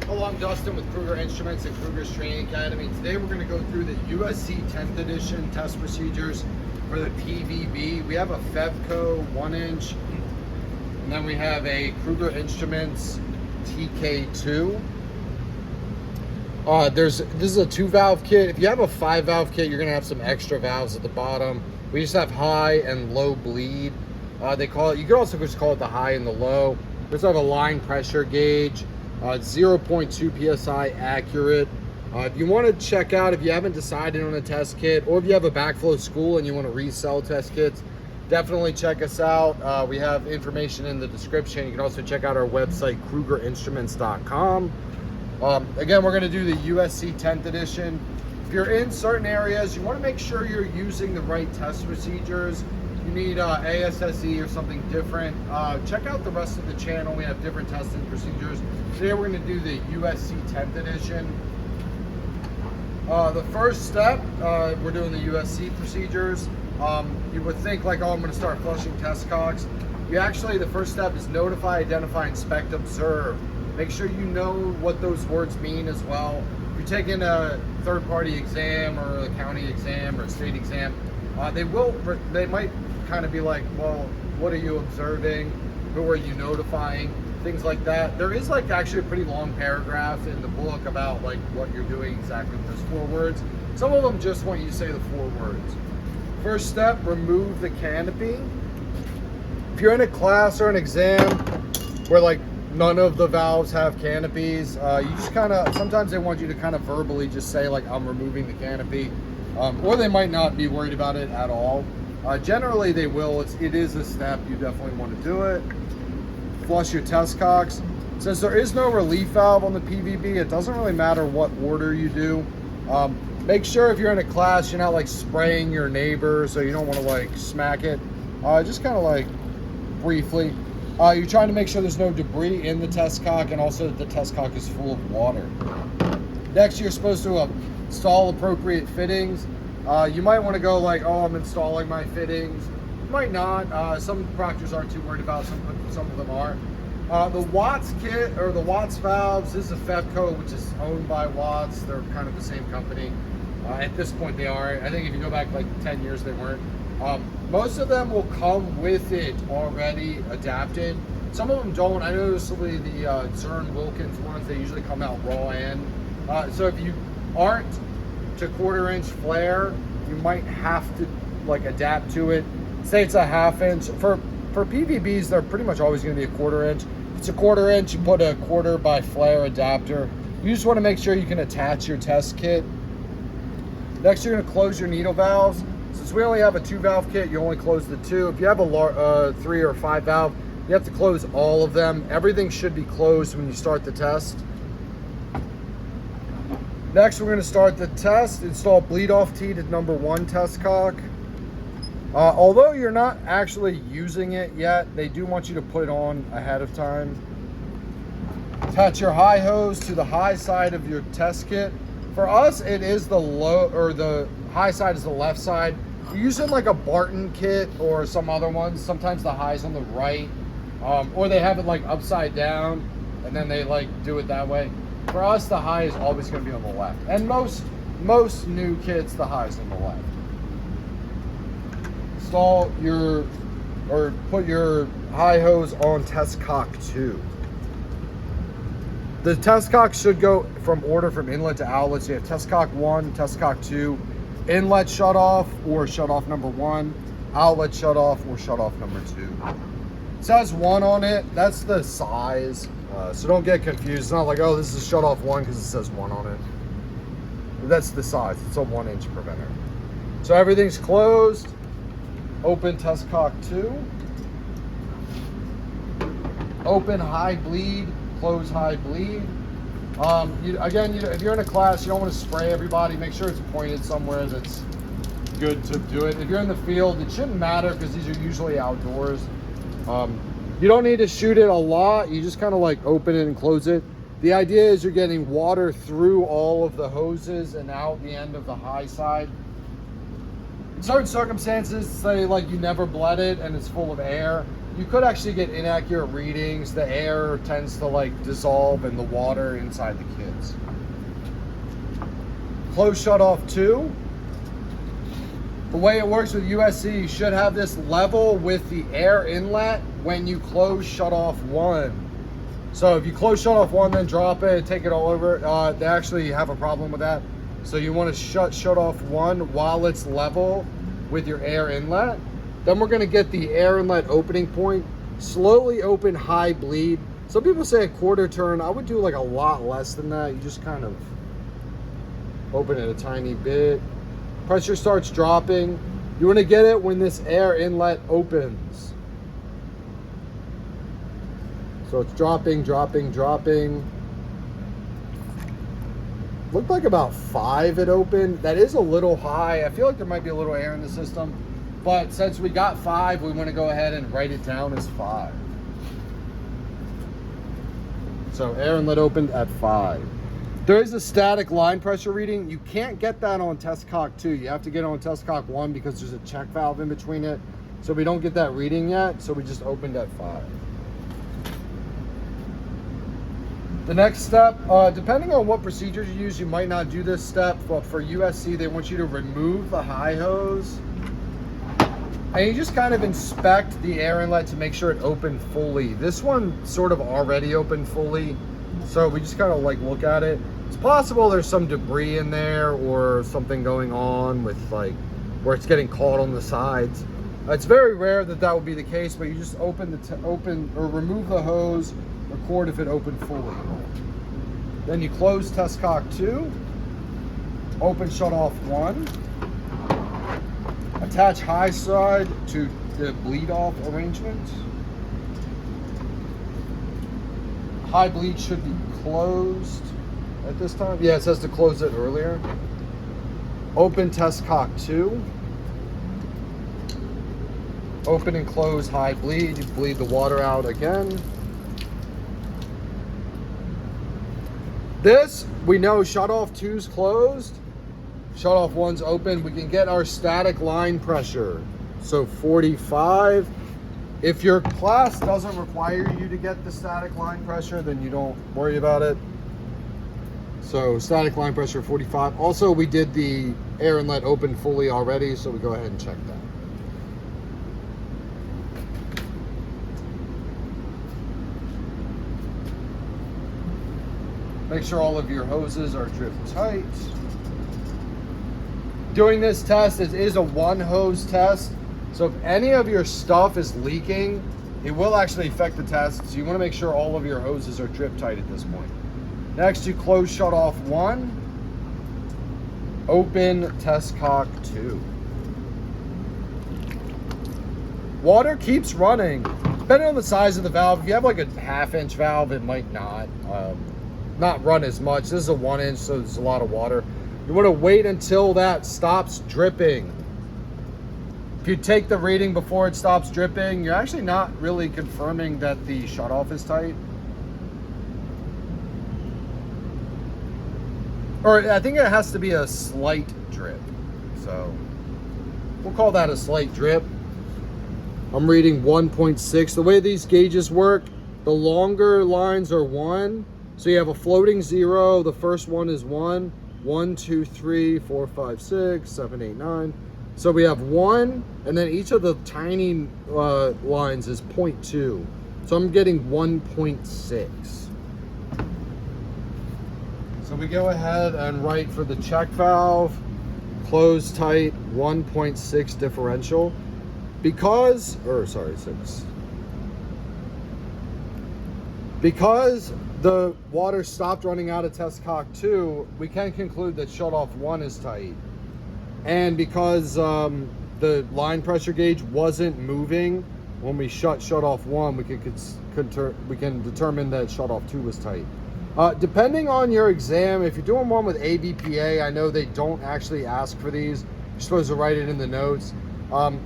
Hello, I'm Dustin with Kruger Instruments and Kruger's Training Academy. Today we're going to go through the USC 10th edition test procedures for the PVB. We have a Fevco 1-inch, and then we have a Kruger Instruments TK2. This is a 2-valve kit. If you have a 5-valve kit, you're going to have some extra valves at the bottom. We just have high and low bleed. They call it. You could also just call it the high and the low. We also have a line pressure gauge. 0.2 psi accurate. If you want to check out, if you haven't decided on a test kit, or if you have a Backflow school and you want to resell test kits, definitely check us out. We have information in the description. You can also check out our website, krugerinstruments.com. Again, we're going to do the USC 10th edition. If you're in certain areas, you want to make sure you're using the right test procedures. You need ASSE or something different. Check out the rest of the channel. We have different testing procedures. Today we're going to do the USC 10th edition. The first step, we're doing the USC procedures. You would think like, oh, I'm going to start flushing test cocks. You actually, the first step is notify, identify, inspect, observe. Make sure you know what those words mean as well. If you're taking a third-party exam or a county exam or a state exam, they might kind of be like, well, what are you observing? Who are you notifying? Things like that. There is like actually a pretty long paragraph in the book about like what you're doing exactly with those 4 words. Some of them just want you to say the 4 words. First step, remove the canopy. If you're in a class or an exam where like none of the valves have canopies, you just kind of, sometimes they want you to kind of verbally just say like, I'm removing the canopy. Or they might not be worried about it at all. Generally they will. It is a step. You definitely want to do it. Flush your test cocks. Since there is no relief valve on the PVB, it doesn't really matter what order you do. Make sure if you're in a class, you're not like spraying your neighbor, so you don't want to like smack it. Just kind of like briefly. You're trying to make sure there's no debris in the test cock, and also that the test cock is full of water. Next, you're supposed to install appropriate fittings. You might want to go like, oh, I'm installing my fittings. You might not. Some proctors aren't too worried about it. Some of them are. The Watts kit, or the Watts valves, this is a Fevco, which is owned by Watts. They're kind of the same company. At this point they are. I think if you go back like 10 years, they weren't. Most of them will come with it already adapted. Some of them don't. I noticed the Zern Wilkins ones, they usually come out raw end. So if you aren't to 1/4 inch flare, you might have to like adapt to it. Say it's a 1/2 inch. For PVBs, they're pretty much always going to be a 1/4 inch. If it's a 1/4 inch, you put a 1/4 by flare adapter. You just want to make sure you can attach your test kit. Next, you're going to close your needle valves. Since we only have a 2-valve kit, you only close the 2. If you have a 3 or 5 valve, you have to close all of them. Everything should be closed when you start the test. Next, we're going to start the test. Install bleed off tee to number 1 test cock. Although you're not actually using it yet, they do want you to put it on ahead of time. Attach your high hose to the high side of your test kit. For us, it is the low, or the high side is the left side. You're using like a Barton kit or some other ones. Sometimes the high's on the right, or they have it like upside down, and then they like do it that way. For us, the high is always going to be on the left, and most new kits, the high is on the left. Install or put your high hose on test cock 2. The test cock should go from inlet to outlet. So you have test cock 1, test cock 2, inlet shut off or shut off number 1, outlet shut off or shut off number 2. It says 1 on it. That's the size. So don't get confused. It's not like, oh, this is shut off 1 because it says 1 on it. That's the size. It's a 1-inch preventer. So everything's closed. Open test cock 2. Open high bleed. Close high bleed. If you're in a class, you don't want to spray everybody. Make sure it's pointed somewhere that's good to do it. If you're in the field, it shouldn't matter because these are usually outdoors. You don't need to shoot it a lot. You just kind of like open it and close it. The idea is you're getting water through all of the hoses and out the end of the high side. In certain circumstances, say like you never bled it and it's full of air, you could actually get inaccurate readings. The air tends to like dissolve in the water inside the kits. Close shut off 2. The way it works with USC, you should have this level with the air inlet when you close shut off 1. So if you close shut off 1, then drop it, take it all over, they actually have a problem with that. So you want to shut off 1 while it's level with your air inlet. Then we're going to get the air inlet opening point, slowly open high bleed. Some people say a quarter turn. I would do like a lot less than that. You just kind of open it a tiny bit. Pressure starts dropping. You want to get it when this air inlet opens. So it's dropping, dropping, dropping. Looked like about 5 it opened. That is a little high. I feel like there might be a little air in the system. But since we got 5, we want to go ahead and write it down as 5. So air inlet opened at 5. There is a static line pressure reading. You can't get that on test cock 2. You have to get it on test cock 1 because there's a check valve in between it. So we don't get that reading yet. So we just opened at 5. The next step, depending on what procedures you use, you might not do this step, but for USC, they want you to remove the high hose. And you just kind of inspect the air inlet to make sure it opened fully. This one sort of already opened fully, so we just kind of like look at it. It's possible there's some debris in there or something going on with like where it's getting caught on the sides. It's very rare that that would be the case, but you just remove the hose, record if it opened fully. Then you close test cock 2, open shut off 1, attach high side to the bleed off arrangement. High bleed should be closed at this time. Yeah, it says to close it earlier. Open test cock 2. Open and close high bleed. You bleed the water out again. This, we know shut off 2's closed, shut off 1's open. We can get our static line pressure. So 45. If your class doesn't require you to get the static line pressure, then you don't worry about it. So static line pressure 45. Also, we did the air inlet open fully already, so we go ahead and check that. Make sure all of your hoses are drip tight. Doing this test is a 1 hose test. So if any of your stuff is leaking, it will actually affect the test. So you want to make sure all of your hoses are drip tight at this point. Next, you close shut off 1. Open test cock 2. Water keeps running. Depending on the size of the valve, if you have like a 1/2 inch valve, it might not run as much. This is a 1 inch, so there's a lot of water. You want to wait until that stops dripping. If you take the reading before it stops dripping, you're actually not really confirming that the shutoff is tight. Or I think it has to be a slight drip. So we'll call that a slight drip. I'm reading 1.6. The way these gauges work, the longer lines are 1. So you have a floating 0. The first one is 1. 1, 2, 3, 4, 5, 6, 7, 8, 9. So we have 1, and then each of the tiny lines is 0.2. So I'm getting 1.6. So we go ahead and write for the check valve, close tight, 1.6 differential. Because the water stopped running out of test cock 2, we can conclude that shut off 1 is tight. And because the line pressure gauge wasn't moving when we shut off 1, we can determine that shut off 2 was tight. Depending on your exam, if you're doing one with ABPA, I know they don't actually ask for these. You're supposed to write it in the notes.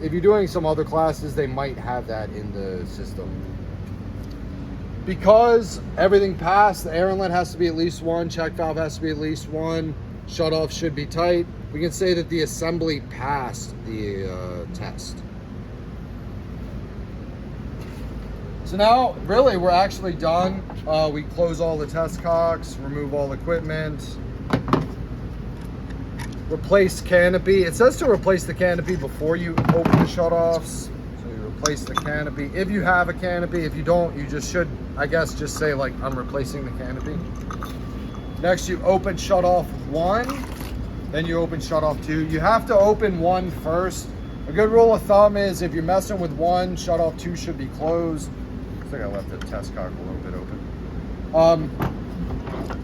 If you're doing some other classes, they might have that in the system. Because everything passed, the air inlet has to be at least 1, check valve has to be at least 1, shut off should be tight. We can say that the assembly passed the test. So now, really, we're actually done. We close all the test cocks, remove all equipment, replace canopy. It says to replace the canopy before you open the shutoffs. So you replace the canopy. If you have a canopy, if you don't, you just should, I guess, just say like, I'm replacing the canopy. Next, you open shutoff 1, then you open shutoff 2. You have to open 1 first. A good rule of thumb is if you're messing with 1, shutoff 2 should be closed. I think I left the test cock a little bit open.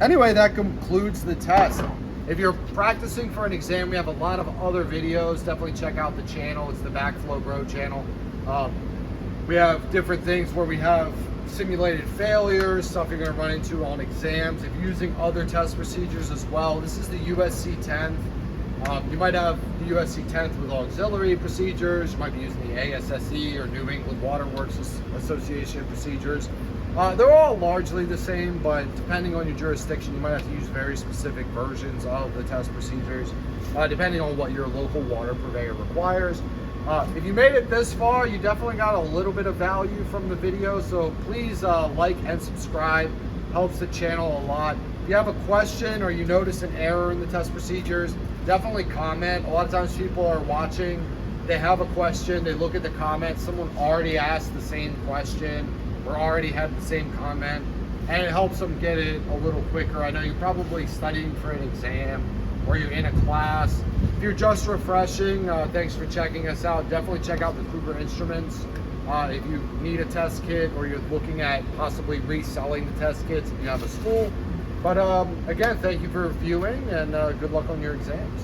Anyway, that concludes the test. If you're practicing for an exam, we have a lot of other videos. Definitely check out the channel. It's the Backflow Bro channel. We have different things where we have simulated failures, stuff you're going to run into on exams. If you're using other test procedures as well, this is the USC 10th. You might have the USC 10th with auxiliary procedures. You might be using the ASSE or New England Water Works Association procedures. They're all largely the same, but depending on your jurisdiction, you might have to use very specific versions of the test procedures, depending on what your local water purveyor requires. If you made it this far, you definitely got a little bit of value from the video, so please like and subscribe. Helps the channel a lot. If you have a question or you notice an error in the test procedures, definitely comment. A lot of times people are watching, they have a question, they look at the comments, someone already asked the same question or already had the same comment, and it helps them get it a little quicker. I know you're probably studying for an exam or you're in a class. If you're just refreshing, thanks for checking us out. Definitely check out the Kruger Instruments. If you need a test kit or you're looking at possibly reselling the test kits if you have a school. But again, thank you for viewing, and good luck on your exams.